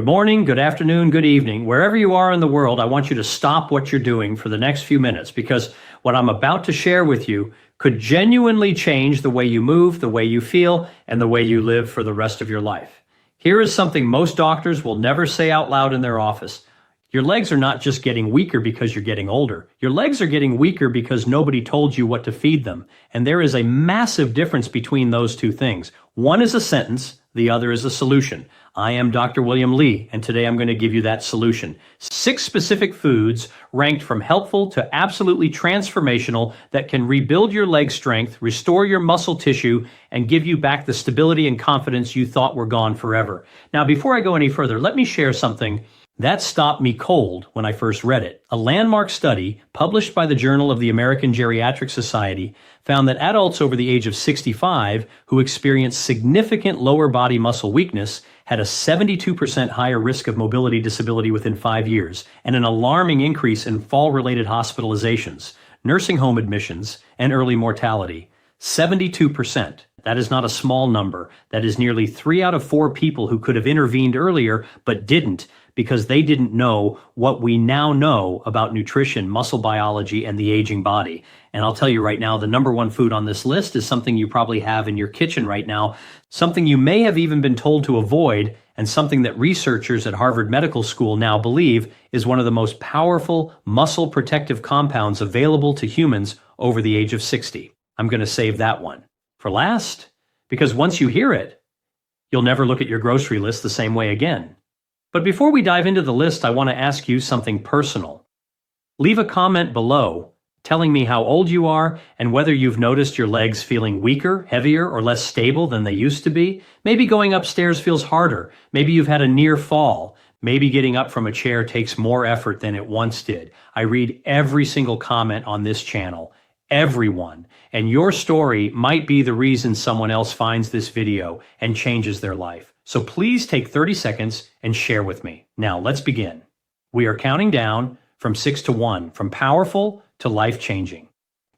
Good morning, good afternoon, good evening. Wherever you are in the world, I want you to stop what you're doing for the next few minutes because what I'm about to share with you could genuinely change the way you move, the way you feel, and the way you live for the rest of your life. Here is something most doctors will never say out loud in their office. Your legs are not just getting weaker because you're getting older. Your legs are getting weaker because nobody told you what to feed them. And there is a massive difference between those two things. One is a sentence, the other is a solution. I am Dr. William Lee, and today I'm going to give you that solution. 6 specific foods ranked from helpful to absolutely transformational that can rebuild your leg strength, restore your muscle tissue, and give you back the stability and confidence you thought were gone forever. Now, before I go any further, let me share something that stopped me cold when I first read it. A landmark study published by the Journal of the American Geriatric Society found that adults over the age of 65 who experienced significant lower body muscle weakness had a 72% higher risk of mobility disability within 5 years and an alarming increase in fall-related hospitalizations, nursing home admissions, and early mortality. 72%. That is not a small number. That is nearly 3 out of 4 people who could have intervened earlier but didn't because they didn't know what we now know about nutrition, muscle biology, and the aging body. And I'll tell you right now, the number 1 food on this list is something you probably have in your kitchen right now, something you may have even been told to avoid, and something that researchers at Harvard Medical School now believe is one of the most powerful muscle protective compounds available to humans over the age of 60. I'm going to save that one for last, because once you hear it, you'll never look at your grocery list the same way again. But before we dive into the list, I want to ask you something personal. Leave a comment below telling me how old you are and whether you've noticed your legs feeling weaker, heavier, or less stable than they used to be. Maybe going upstairs feels harder. Maybe you've had a near fall. Maybe getting up from a chair takes more effort than it once did. I read every single comment on this channel. Everyone. And your story might be the reason someone else finds this video and changes their life. So please take 30 seconds and share with me. Now let's begin. We are counting down from 6 to 1, from powerful to life-changing.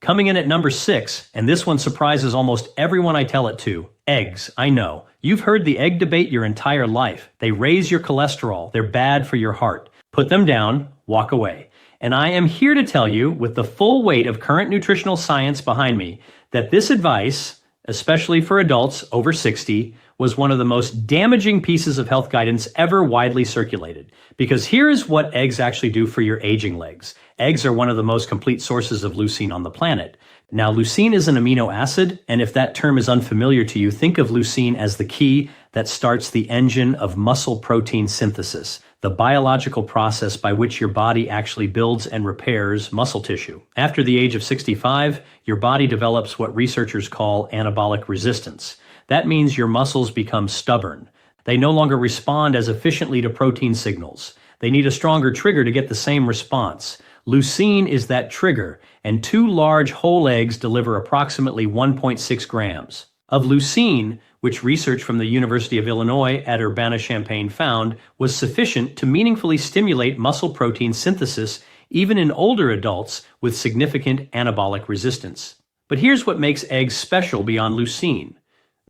Coming in at number 6, and this one surprises almost everyone I tell it to, eggs. I know. You've heard the egg debate your entire life. They raise your cholesterol. They're bad for your heart. Put them down, walk away. And I am here to tell you, with the full weight of current nutritional science behind me, that this advice, especially for adults over 60, was one of the most damaging pieces of health guidance ever widely circulated. Because here is what eggs actually do for your aging legs. Eggs are one of the most complete sources of leucine on the planet. Now, leucine is an amino acid, and if that term is unfamiliar to you, think of leucine as the key that starts the engine of muscle protein synthesis, the biological process by which your body actually builds and repairs muscle tissue. After the age of 65, your body develops what researchers call anabolic resistance. That means your muscles become stubborn. They no longer respond as efficiently to protein signals. They need a stronger trigger to get the same response. Leucine is that trigger, and 2 large whole eggs deliver approximately 1.6 grams. Of leucine, which research from the University of Illinois at Urbana-Champaign found was sufficient to meaningfully stimulate muscle protein synthesis even in older adults with significant anabolic resistance. But here's what makes eggs special beyond leucine.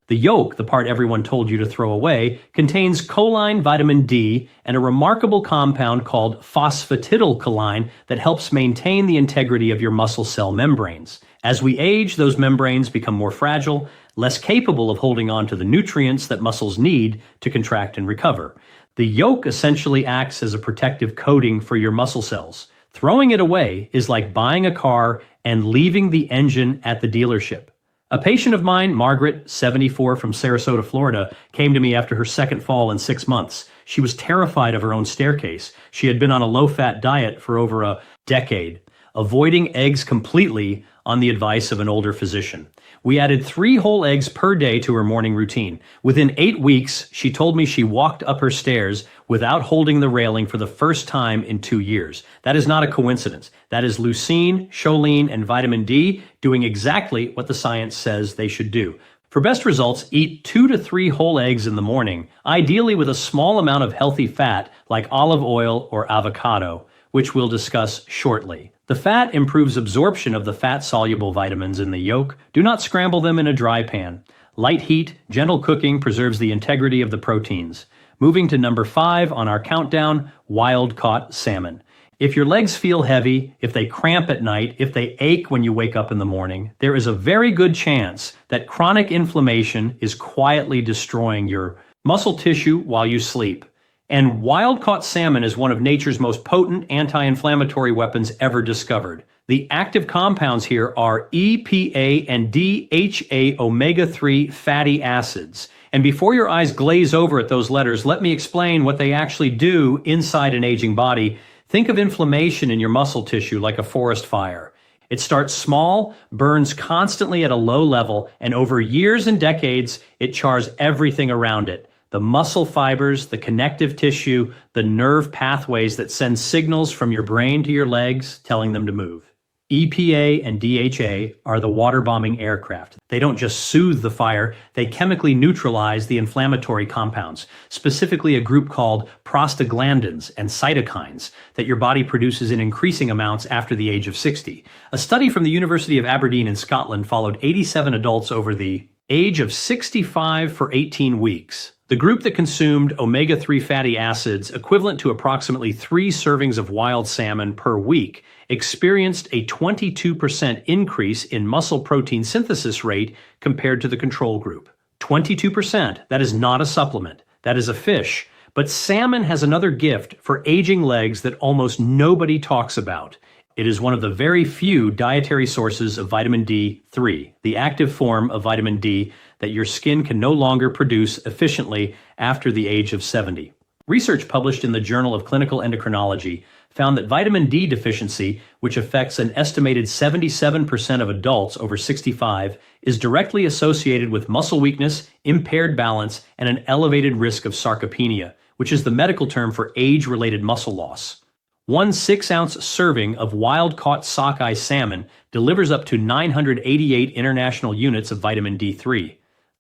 The yolk, the part everyone told you to throw away, contains choline, vitamin D, and a remarkable compound called phosphatidylcholine that helps maintain the integrity of your muscle cell membranes. As we age, those membranes become more fragile, less capable of holding on to the nutrients that muscles need to contract and recover. The yolk essentially acts as a protective coating for your muscle cells. Throwing it away is like buying a car and leaving the engine at the dealership. A patient of mine, Margaret, 74, from Sarasota, Florida, came to me after her second fall in 6 months. She was terrified of her own staircase. She had been on a low-fat diet for over a decade, avoiding eggs completely on the advice of an older physician. We added 3 whole eggs per day to her morning routine. Within 8 weeks, she told me she walked up her stairs without holding the railing for the first time in 2 years. That is not a coincidence. That is leucine, choline, and vitamin D doing exactly what the science says they should do. For best results, eat 2 to 3 whole eggs in the morning, ideally with a small amount of healthy fat like olive oil or avocado, which we'll discuss shortly. The fat improves absorption of the fat-soluble vitamins in the yolk. Do not scramble them in a dry pan. Light heat, gentle cooking preserves the integrity of the proteins. Moving to number 5 on our countdown, wild-caught salmon. If your legs feel heavy, if they cramp at night, if they ache when you wake up in the morning, there is a very good chance that chronic inflammation is quietly destroying your muscle tissue while you sleep. And wild-caught salmon is one of nature's most potent anti-inflammatory weapons ever discovered. The active compounds here are EPA and DHA omega-3 fatty acids. And before your eyes glaze over at those letters, let me explain what they actually do inside an aging body. Think of inflammation in your muscle tissue like a forest fire. It starts small, burns constantly at a low level, and over years and decades, it chars everything around it. The muscle fibers, the connective tissue, the nerve pathways that send signals from your brain to your legs telling them to move. EPA and DHA are the water-bombing aircraft. They don't just soothe the fire, they chemically neutralize the inflammatory compounds, specifically a group called prostaglandins and cytokines that your body produces in increasing amounts after the age of 60. A study from the University of Aberdeen in Scotland followed 87 adults over the age of 65 for 18 weeks. The group that consumed omega-3 fatty acids, equivalent to approximately 3 servings of wild salmon per week, experienced a 22% increase in muscle protein synthesis rate compared to the control group. 22%, that is not a supplement, that is a fish. But salmon has another gift for aging legs that almost nobody talks about. It is one of the very few dietary sources of vitamin D3, the active form of vitamin D that your skin can no longer produce efficiently after the age of 70. Research published in the Journal of Clinical Endocrinology found that vitamin D deficiency, which affects an estimated 77% of adults over 65, is directly associated with muscle weakness, impaired balance, and an elevated risk of sarcopenia, which is the medical term for age-related muscle loss. One 6-ounce serving of wild-caught sockeye salmon delivers up to 988 international units of vitamin D3.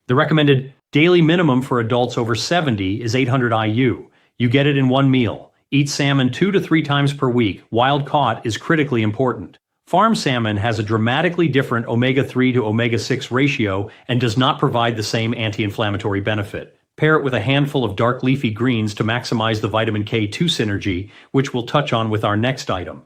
The recommended daily minimum for adults over 70 is 800 IU. You get it in one meal. Eat salmon 2 to 3 times per week. Wild-caught is critically important. Farm salmon has a dramatically different omega-3 to omega-6 ratio and does not provide the same anti-inflammatory benefit. Pair it with a handful of dark leafy greens to maximize the vitamin K2 synergy, which we'll touch on with our next item.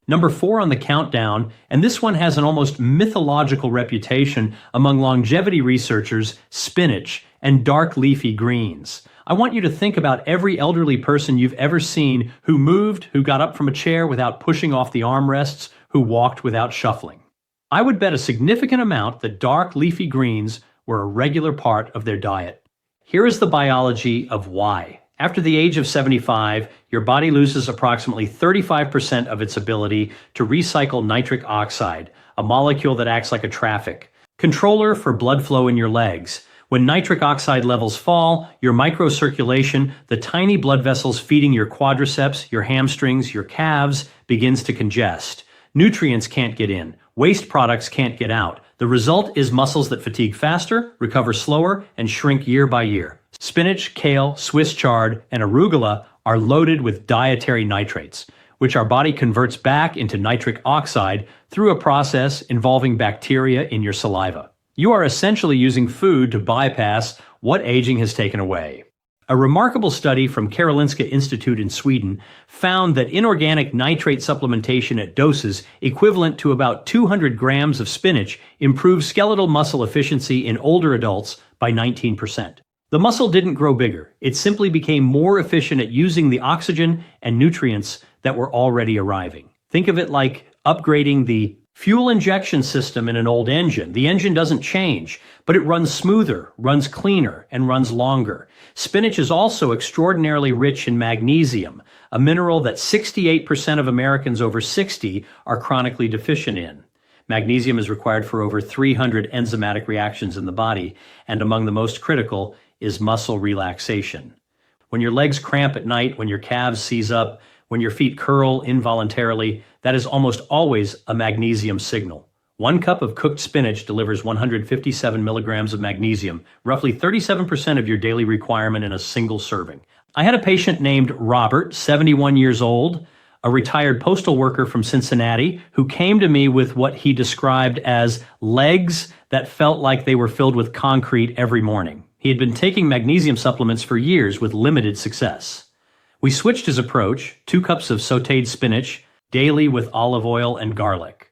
Number 4 on the countdown, and this one has an almost mythological reputation among longevity researchers, spinach and dark leafy greens. I want you to think about every elderly person you've ever seen who moved, who got up from a chair without pushing off the armrests, who walked without shuffling. I would bet a significant amount that dark leafy greens were a regular part of their diet. Here is the biology of why. After the age of 75, your body loses approximately 35% of its ability to recycle nitric oxide, a molecule that acts like a traffic controller for blood flow in your legs. When nitric oxide levels fall, your microcirculation, the tiny blood vessels feeding your quadriceps, your hamstrings, your calves, begins to congest. Nutrients can't get in. Waste products can't get out. The result is muscles that fatigue faster, recover slower, and shrink year by year. Spinach, kale, Swiss chard, and arugula are loaded with dietary nitrates, which our body converts back into nitric oxide through a process involving bacteria in your saliva. You are essentially using food to bypass what aging has taken away. A remarkable study from Karolinska Institute in Sweden found that inorganic nitrate supplementation at doses equivalent to about 200 grams of spinach improved skeletal muscle efficiency in older adults by 19%. The muscle didn't grow bigger. It simply became more efficient at using the oxygen and nutrients that were already arriving. Think of it like upgrading the fuel injection system in an old engine. The engine doesn't change, but it runs smoother, runs cleaner, and runs longer. Spinach is also extraordinarily rich in magnesium, a mineral that 68% of Americans over 60 are chronically deficient in. Magnesium is required for over 300 enzymatic reactions in the body, and among the most critical is muscle relaxation. When your legs cramp at night, when your calves seize up, when your feet curl involuntarily, that is almost always a magnesium signal. 1 cup of cooked spinach delivers 157 milligrams of magnesium, roughly 37% of your daily requirement in a single serving. I had a patient named Robert, 71 years old, a retired postal worker from Cincinnati, who came to me with what he described as legs that felt like they were filled with concrete every morning. He had been taking magnesium supplements for years with limited success. We switched his approach, 2 cups of sautéed spinach, daily with olive oil and garlic.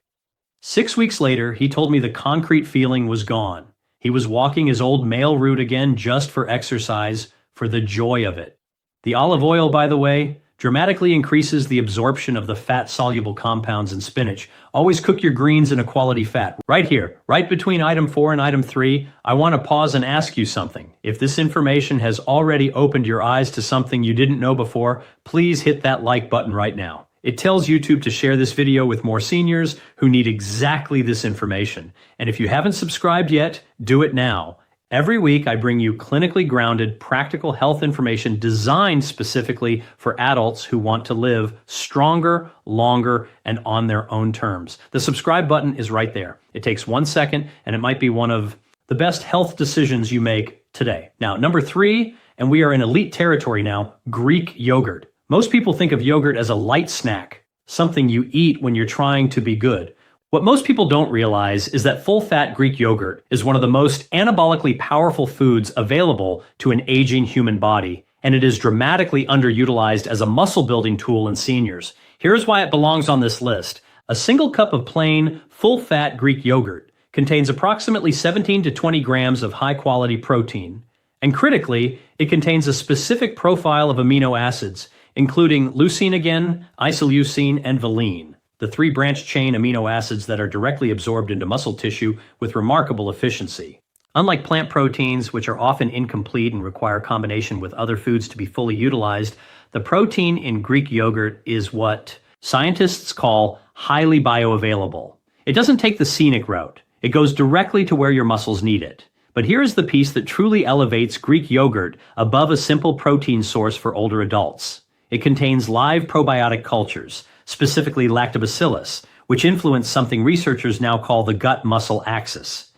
6 weeks later, he told me the concrete feeling was gone. He was walking his old male route again just for exercise, for the joy of it. The olive oil, by the way, dramatically increases the absorption of the fat-soluble compounds in spinach. Always cook your greens in a quality fat. Right here, right between item 4 and item 3, I want to pause and ask you something. If this information has already opened your eyes to something you didn't know before, please hit that like button right now. It tells YouTube to share this video with more seniors who need exactly this information. And if you haven't subscribed yet, do it now. Every week, I bring you clinically grounded, practical health information designed specifically for adults who want to live stronger, longer, and on their own terms. The subscribe button is right there. It takes 1 second, and it might be one of the best health decisions you make today. Now, number 3, and we are in elite territory now, Greek yogurt. Most people think of yogurt as a light snack, something you eat when you're trying to be good. What most people don't realize is that full-fat Greek yogurt is one of the most anabolically powerful foods available to an aging human body, and it is dramatically underutilized as a muscle-building tool in seniors. Here's why it belongs on this list. A single cup of plain, full-fat Greek yogurt contains approximately 17 to 20 grams of high-quality protein, and critically, it contains a specific profile of amino acids, including leucine again, isoleucine, and valine, the 3 branch-chain amino acids that are directly absorbed into muscle tissue with remarkable efficiency. Unlike plant proteins, which are often incomplete and require combination with other foods to be fully utilized, the protein in Greek yogurt is what scientists call highly bioavailable. It doesn't take the scenic route. It goes directly to where your muscles need it. But here is the piece that truly elevates Greek yogurt above a simple protein source for older adults. It contains live probiotic cultures, specifically lactobacillus, which influence something researchers now call the gut-muscle axis.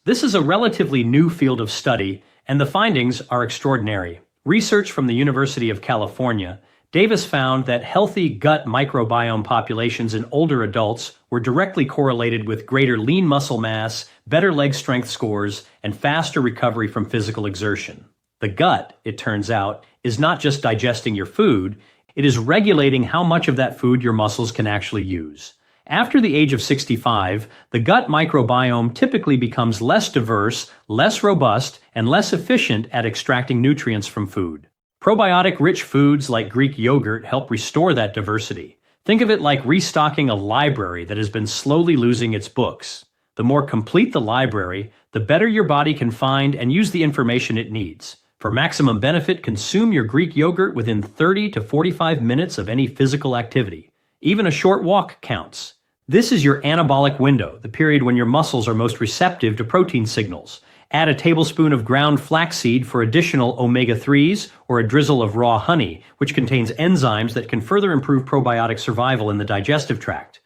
This is a relatively new field of study, and the findings are extraordinary. Research from the University of California, Davis found that healthy gut microbiome populations in older adults were directly correlated with greater lean muscle mass, better leg strength scores, and faster recovery from physical exertion. The gut, it turns out, is not just digesting your food, it is regulating how much of that food your muscles can actually use. After the age of 65, the gut microbiome typically becomes less diverse, less robust, and less efficient at extracting nutrients from food. Probiotic-rich foods like Greek yogurt help restore that diversity. Think of it like restocking a library that has been slowly losing its books. The more complete the library, the better your body can find and use the information it needs. For maximum benefit, consume your Greek yogurt within 30 to 45 minutes of any physical activity. Even a short walk counts. This is your anabolic window, the period when your muscles are most receptive to protein signals. Add a tablespoon of ground flaxseed for additional omega-3s or a drizzle of raw honey, which contains enzymes that can further improve probiotic survival in the digestive tract.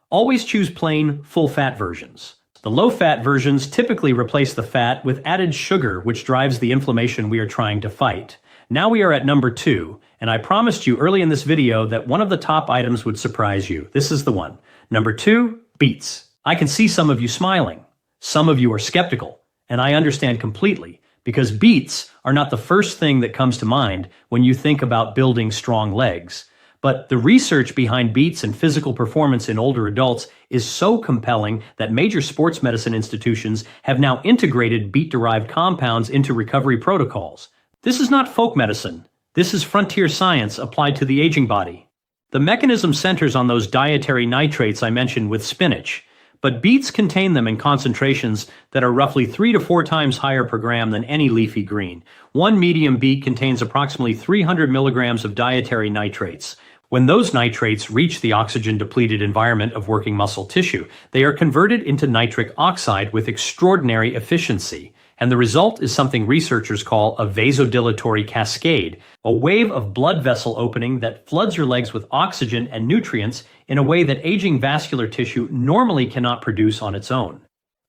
Always choose plain, full-fat versions. The low-fat versions typically replace the fat with added sugar, which drives the inflammation we are trying to fight. Now we are at number 2, and I promised you early in this video that one of the top items would surprise you. This is the one. Number 2, beets. I can see some of you smiling. Some of you are skeptical, and I understand completely, because beets are not the first thing that comes to mind when you think about building strong legs. But the research behind beets and physical performance in older adults is so compelling that major sports medicine institutions have now integrated beet-derived compounds into recovery protocols. This is not folk medicine. This is frontier science applied to the aging body. The mechanism centers on those dietary nitrates I mentioned with spinach, but beets contain them in concentrations that are roughly 3 to 4 times higher per gram than any leafy green. One medium beet contains approximately 300 milligrams of dietary nitrates. When those nitrates reach the oxygen-depleted environment of working muscle tissue, they are converted into nitric oxide with extraordinary efficiency. And the result is something researchers call a vasodilatory cascade, a wave of blood vessel opening that floods your legs with oxygen and nutrients in a way that aging vascular tissue normally cannot produce on its own.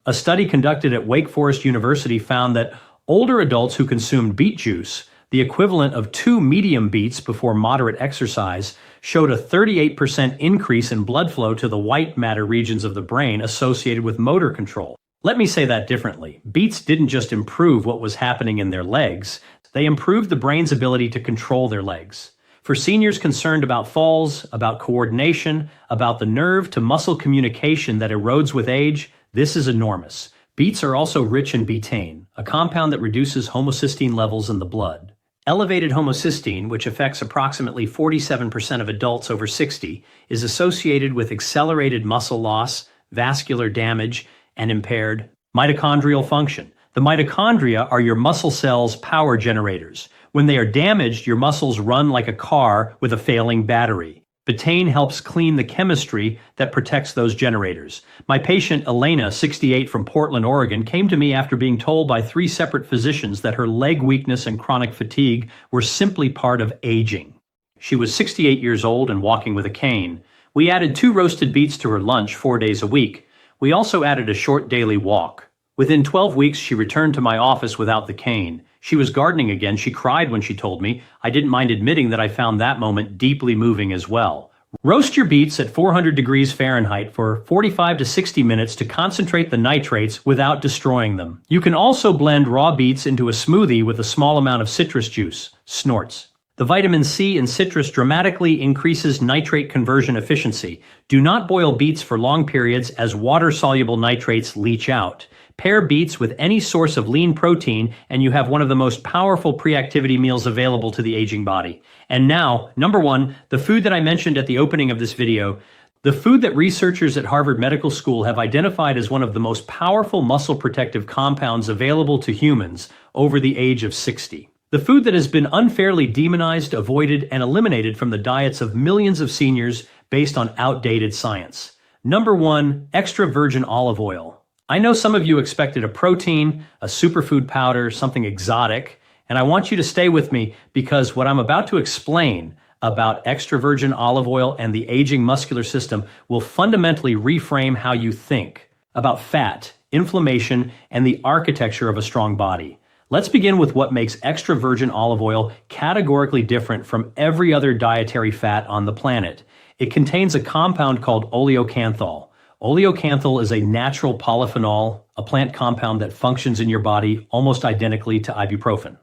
A study conducted at Wake Forest University found that older adults who consumed beet juice, the equivalent of 2 medium beets before moderate exercise, showed a 38% increase in blood flow to the white matter regions of the brain associated with motor control. Let me say that differently. Beets didn't just improve what was happening in their legs, they improved the brain's ability to control their legs. For seniors concerned about falls, about coordination, about the nerve to muscle communication that erodes with age, this is enormous. Beets are also rich in betaine, a compound that reduces homocysteine levels in the blood. Elevated homocysteine, which affects approximately 47% of adults over 60, is associated with accelerated muscle loss, vascular damage, and impaired mitochondrial function. The mitochondria are your muscle cells' power generators. When they are damaged, your muscles run like a car with a failing battery. Betaine helps clean the chemistry that protects those generators. My patient, Elena, 68 from Portland, Oregon, came to me after being told by 3 separate physicians that her leg weakness and chronic fatigue were simply part of aging. She was 68 years old and walking with a cane. We added 2 roasted beets to her lunch 4 days a week. We also added a short daily walk. Within 12 weeks, she returned to my office without the cane. She was gardening again. She cried when she told me. I didn't mind admitting that I found that moment deeply moving as well. Roast your beets at 400 degrees Fahrenheit for 45 to 60 minutes to concentrate the nitrates without destroying them. You can also blend raw beets into a smoothie with a small amount of citrus juice. Snorts. The vitamin C in citrus dramatically increases nitrate conversion efficiency. Do not boil beets for long periods as water-soluble nitrates leach out. Pair beets with any source of lean protein and you have one of the most powerful pre-activity meals available to the aging body. And now, number 1, the food that I mentioned at the opening of this video, the food that researchers at Harvard Medical School have identified as one of the most powerful muscle protective compounds available to humans over the age of 60. The food that has been unfairly demonized, avoided, and eliminated from the diets of millions of seniors based on outdated science. Number 1, extra virgin olive oil. I know some of you expected a protein, a superfood powder, something exotic, and I want you to stay with me because what I'm about to explain about extra virgin olive oil and the aging muscular system will fundamentally reframe how you think about fat, inflammation, and the architecture of a strong body. Let's begin with what makes extra virgin olive oil categorically different from every other dietary fat on the planet. It contains a compound called oleocanthal. Oleocanthal is a natural polyphenol, a plant compound that functions in your body almost identically to ibuprofen.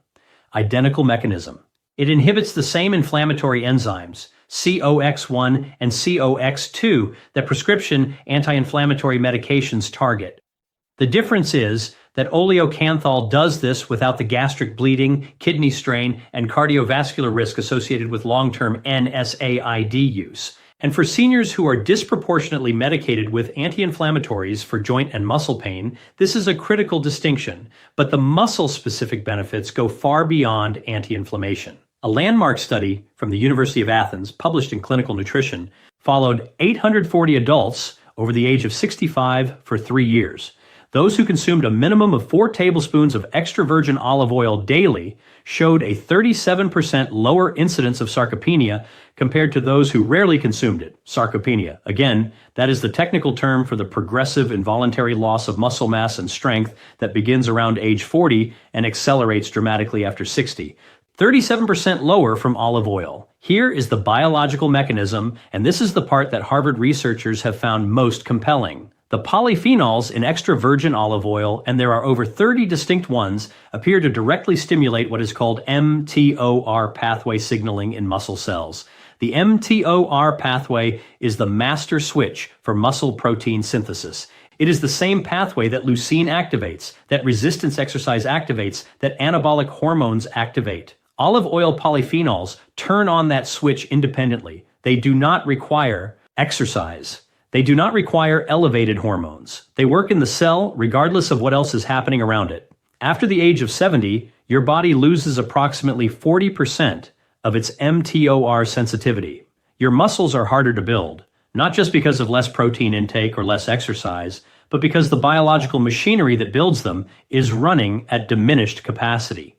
Identical mechanism. It inhibits the same inflammatory enzymes, COX-1 and COX-2, that prescription anti-inflammatory medications target. The difference is that oleocanthal does this without the gastric bleeding, kidney strain, and cardiovascular risk associated with long-term NSAID use. And for seniors who are disproportionately medicated with anti-inflammatories for joint and muscle pain, this is a critical distinction, but the muscle-specific benefits go far beyond anti-inflammation. A landmark study from the University of Athens, published in Clinical Nutrition, followed 840 adults over the age of 65 for 3 years. Those who consumed a minimum of 4 tablespoons of extra virgin olive oil daily showed a 37% lower incidence of sarcopenia compared to those who rarely consumed it. Sarcopenia. Again, that is the technical term for the progressive involuntary loss of muscle mass and strength that begins around age 40 and accelerates dramatically after 60. 37% lower from olive oil. Here is the biological mechanism, and this is the part that Harvard researchers have found most compelling. The polyphenols in extra virgin olive oil, and there are over 30 distinct ones, appear to directly stimulate what is called mTOR pathway signaling in muscle cells. The mTOR pathway is the master switch for muscle protein synthesis. It is the same pathway that leucine activates, that resistance exercise activates, that anabolic hormones activate. Olive oil polyphenols turn on that switch independently. They do not require exercise. They do not require elevated hormones. They work in the cell regardless of what else is happening around it. After the age of 70, your body loses approximately 40% of its mTOR sensitivity. Your muscles are harder to build, not just because of less protein intake or less exercise, but because the biological machinery that builds them is running at diminished capacity.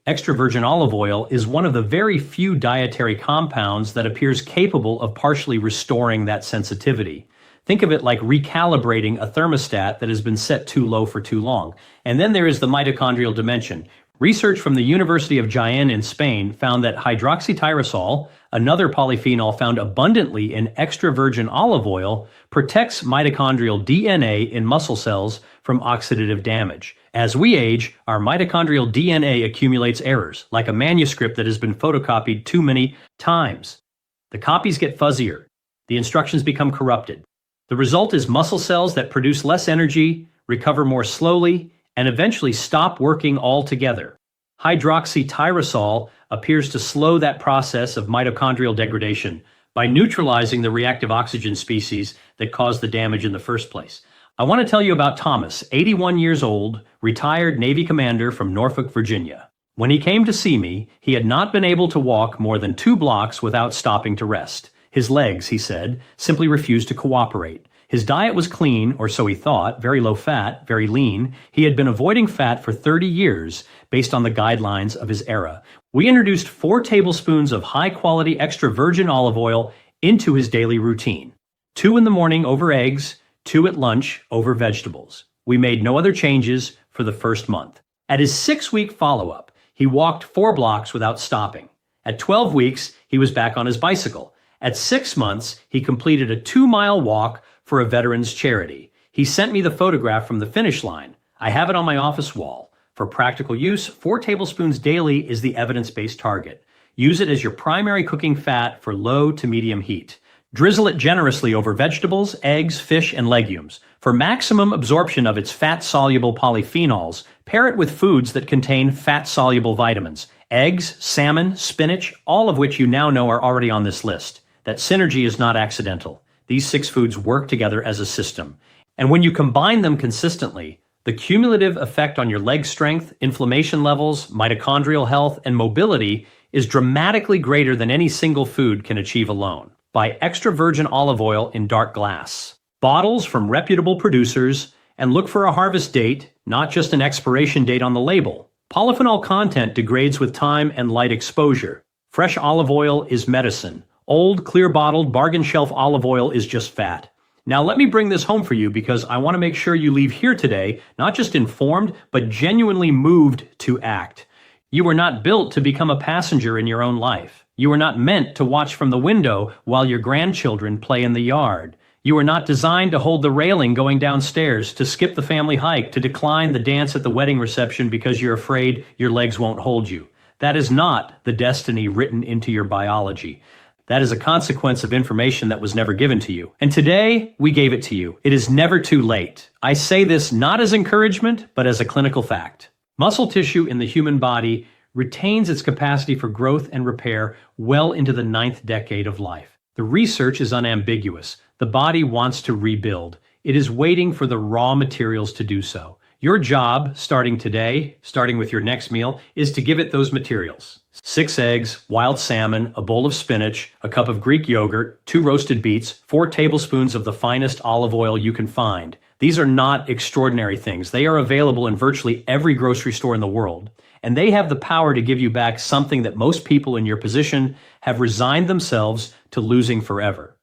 Extra virgin olive oil is one of the very few dietary compounds that appears capable of partially restoring that sensitivity. Think of it like recalibrating a thermostat that has been set too low for too long. And then there is the mitochondrial dimension. Research from the University of Jaén in Spain found that hydroxytyrosol, another polyphenol found abundantly in extra virgin olive oil, protects mitochondrial DNA in muscle cells from oxidative damage. As we age, our mitochondrial DNA accumulates errors, like a manuscript that has been photocopied too many times. The copies get fuzzier. The instructions become corrupted. The result is muscle cells that produce less energy, recover more slowly, and eventually stop working altogether. Hydroxytyrosol appears to slow that process of mitochondrial degradation by neutralizing the reactive oxygen species that caused the damage in the first place. I want to tell you about Thomas, 81 years old, retired Navy commander from Norfolk, Virginia. When he came to see me, he had not been able to walk more than 2 blocks without stopping to rest. His legs, he said, simply refused to cooperate. His diet was clean, or so he thought, very low fat, very lean. He had been avoiding fat for 30 years based on the guidelines of his era. We introduced 4 tablespoons of high-quality extra virgin olive oil into his daily routine. 2 in the morning over eggs, 2 at lunch over vegetables. We made no other changes for the first month. At his 6-week follow-up, he walked 4 blocks without stopping. At 12 weeks, he was back on his bicycle. At 6 months, he completed a 2-mile walk for a veterans charity. He sent me the photograph from the finish line. I have it on my office wall. For practical use, 4 tablespoons daily is the evidence-based target. Use it as your primary cooking fat for low to medium heat. Drizzle it generously over vegetables, eggs, fish, and legumes. For maximum absorption of its fat-soluble polyphenols, pair it with foods that contain fat-soluble vitamins. Eggs, salmon, spinach, all of which you now know are already on this list. That synergy is not accidental. These 6 foods work together as a system. And when you combine them consistently, the cumulative effect on your leg strength, inflammation levels, mitochondrial health, and mobility is dramatically greater than any single food can achieve alone. Buy extra virgin olive oil in dark glass. Bottles from reputable producers, and look for a harvest date, not just an expiration date on the label. Polyphenol content degrades with time and light exposure. Fresh olive oil is medicine. Old, clear-bottled, bargain-shelf olive oil is just fat. Now let me bring this home for you because I want to make sure you leave here today not just informed, but genuinely moved to act. You were not built to become a passenger in your own life. You were not meant to watch from the window while your grandchildren play in the yard. You were not designed to hold the railing going downstairs, to skip the family hike, to decline the dance at the wedding reception because you're afraid your legs won't hold you. That is not the destiny written into your biology. That is a consequence of information that was never given to you. And today, we gave it to you. It is never too late. I say this not as encouragement, but as a clinical fact. Muscle tissue in the human body retains its capacity for growth and repair well into the 9th decade of life. The research is unambiguous. The body wants to rebuild. It is waiting for the raw materials to do so. Your job, starting today, starting with your next meal, is to give it those materials. 6 eggs, wild salmon, a bowl of spinach, a cup of Greek yogurt, 2 roasted beets, 4 tablespoons of the finest olive oil you can find. These are not extraordinary things. They are available in virtually every grocery store in the world, and they have the power to give you back something that most people in your position have resigned themselves to losing forever.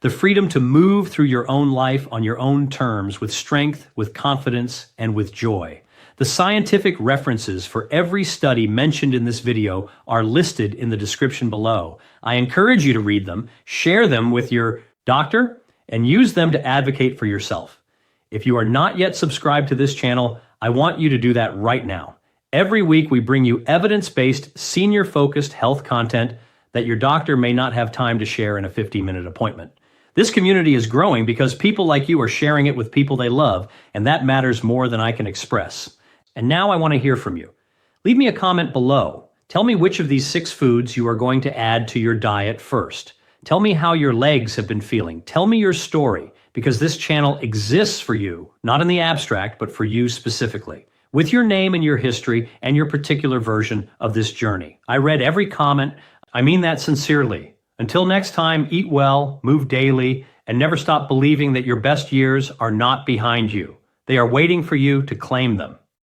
The freedom to move through your own life on your own terms with strength, with confidence, and with joy. The scientific references for every study mentioned in this video are listed in the description below. I encourage you to read them, share them with your doctor, and use them to advocate for yourself. If you are not yet subscribed to this channel, I want you to do that right now. Every week we bring you evidence-based, senior-focused health content that your doctor may not have time to share in a 15-minute appointment. This community is growing because people like you are sharing it with people they love, and that matters more than I can express. And now I want to hear from you. Leave me a comment below. Tell me which of these 6 foods you are going to add to your diet first. Tell me how your legs have been feeling. Tell me your story, because this channel exists for you, not in the abstract, but for you specifically, with your name and your history and your particular version of this journey. I read every comment. I mean that sincerely. Until next time, eat well, move daily, and never stop believing that your best years are not behind you. They are waiting for you to claim them.